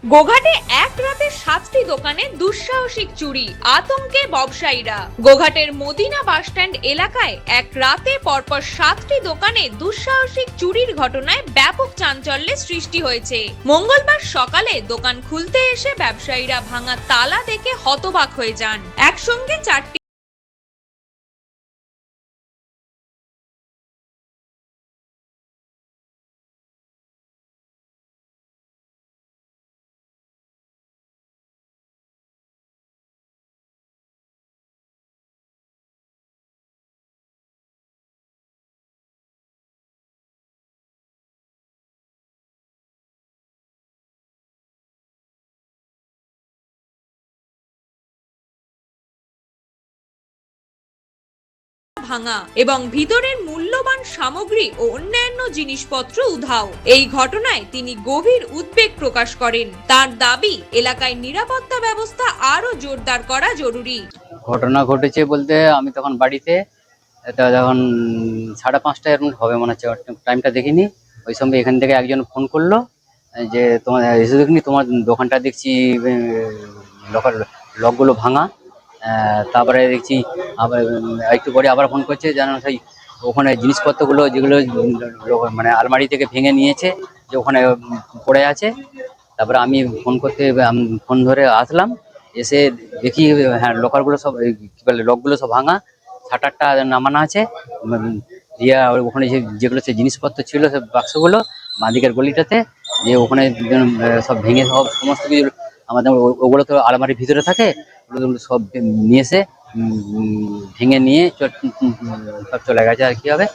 গোঘাটে এক রাতে 7টি দোকানে দুঃসাহসিক চুরি, আতঙ্কে ব্যবসায়ীরা। গোঘাটের মদিনা বাসস্ট্যান্ড এলাকায় এক রাতে পরপর 7টি দোকানে দুঃসাহসিক চুরির ঘটনায় ব্যাপক চাঞ্চল্যের সৃষ্টি হয়েছে। মঙ্গলবার সকালে দোকান খুলতে এসে ব্যবসায়ীরা ভাঙা তালা দেখে হতবাক হয়ে যান। একসঙ্গে 4টি ভাঙা এবং ভিতরের মূল্যবান সামগ্রী ও অন্যান্য জিনিসপত্র উধাও। এই ঘটনায় তিনি গভীর উদ্বেগ প্রকাশ করেন। তার দাবি, এলাকায় নিরাপত্তা ব্যবস্থা আরো জোরদার করা জরুরি। ঘটনা ঘটেছে বলতে আমি তখন বাড়িতে, এটা যখন 5:30 এরকম হবে মনে হচ্ছে, টাইমটা দেখিনি। ওই সময় এখান থেকে একজন ফোন করলো যে তোমার এসে দেখিনি, তোমার দোকানটা দেখছি লকগুলো ভাঙা। তারপরে দেখছি আবার একটু পরে আবার ফোন করছে যেন সেই ওখানে জিনিসপত্রগুলো যেগুলো মানে আলমারি থেকে ভেঙে নিয়েছে, যে ওখানে পড়ে আছে। তারপরে আমি ফোন ধরে আসলাম, এসে দেখি হ্যাঁ লকারগুলো সব কি বলে লকগুলো সব ভাঙা, শাটারটা নামানো আছে। দিয়া ওখানে যেগুলো সে জিনিসপত্র ছিল সব বাক্সগুলো বাঁদিকের গলিটাতে, যে ওখানে সব ভেঙে সমস্ত কিছু আমাদের ওগুলো তো আলমারির ভিতরে থাকে, ওগুলো সব নিয়ে এসে ভেঙে নিয়ে সব চলে গেছে। আর কি হবে,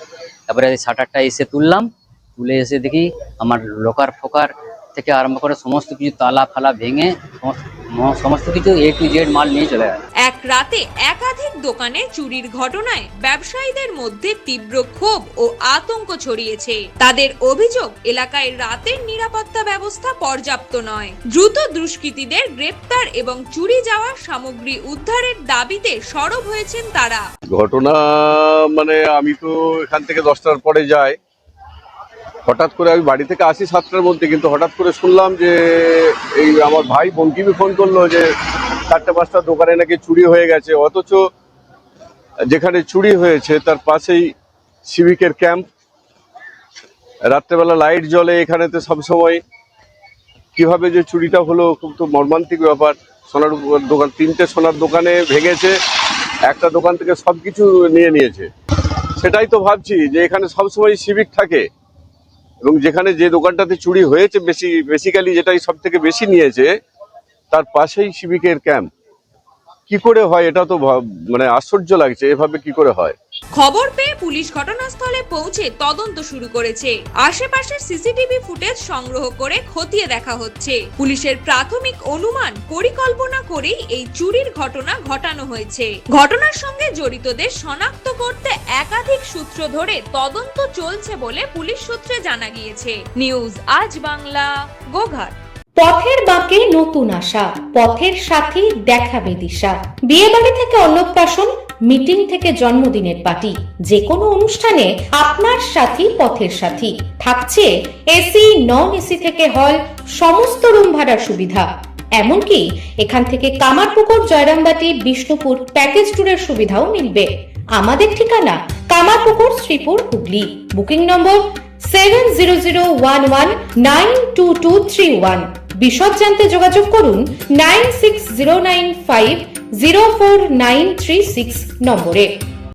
তারপরে শাটারটা এসে তুলে এসে দেখি আমার লকার ফকার থেকে আরম্ভ করে সমস্ত কিছু তালা ফালা ভেঙে সমস্ত কিছু A to Z মাল নিয়ে চলে গেছে। এক রাতে একাধিক দোকানে চুরির ঘটনায় ব্যবসায়ীদের মধ্যে তীব্র ক্ষোভ ও আতঙ্ক ছড়িয়েছে। তাদের অভিযোগ, এলাকায় রাতের নিরাপত্তা ব্যবস্থা পর্যাপ্ত নয়। দ্রুত দুষ্কৃতীদের গ্রেপ্তার এবং চুরি যাওয়া সামগ্রী উদ্ধারের দাবিতে সরব হয়েছেন তারা। ঘটনা মানে আমি তো এখান থেকে 10টার পরে যাই, হঠাৎ করে আমি বাড়ি থেকে আসি 7টার মধ্যে, কিন্তু হঠাৎ করে শুনলাম যে এই আমার ভাই বঙ্কিমি ফোন করলো যে 4-5টা দোকানে নাকি চুরি হয়ে গেছে। অথচ যেখানে চুরি হয়েছে তার পাশেই সিভিকের ক্যাম্প, রাত্রেবেলা লাইট জ্বলে এখানেতে সবসময়। কিভাবে যে চুরিটা হলো খুব তো মর্মান্তিক ব্যাপার। সোনার দোকান, 3টে সোনার দোকানে ভেঙেছে, একটা দোকান থেকে সবকিছু নিয়ে নিয়েছে। সেটাই তো ভাবছি যে এখানে সবসময় সিভিক থাকে, এবং যেখানে যে দোকানটাতে চুরি হয়েছে বেসিক্যালি যেটাই সব থেকে বেশি নিয়েছে তার পাশেই সিভিকের ক্যাম্প। কি করে হয় এটা তো মানে আশ্চর্য লাগছে, এভাবে কি করে হয়। খবর পেয়ে পুলিশ ঘটনাস্থলে পৌঁছে তদন্ত শুরু করেছে। আশেপাশের সিসিটিভি ফুটেজ সংগ্রহ করে খতিয়ে দেখা হচ্ছে। পুলিশের প্রাথমিক অনুমান, পরিকল্পনা করেই এই চুরির ঘটনা ঘটানো হয়েছে। ঘটনার সঙ্গে জড়িতদের শনাক্ত করতে একাধিক সূত্র ধরে তদন্ত চলছে বলে পুলিশ সূত্রে জানা গিয়েছে। নিউজ আজ বাংলা, গোঘাট। পথের বাঁকে নতুন আশা, পথের সাথী দেখাবে দিশা। বিয়ে বাড়ি থেকে অন্নপ্রাশন, মিটিং থেকে জন্মদিনের পার্টি, যে কোনো অনুষ্ঠানে আপনার সাথী পথের সাথী। থাকছে এসি, নন এসি থেকে হল, সমস্ত রুম ভাড়ার সুবিধা। এমনকি এখান থেকে কামারপুকুর, জয়রামবাটি, বিষ্ণুপুর প্যাকেজ ট্যুরের সুবিধাও মিলবে। আমাদের ঠিকানা কামারপুকুর, শ্রীপুর, হুগলি। Booking number 7011922231। বিশদ জানতে যোগাযোগ করুন 9609504936 নম্বরে।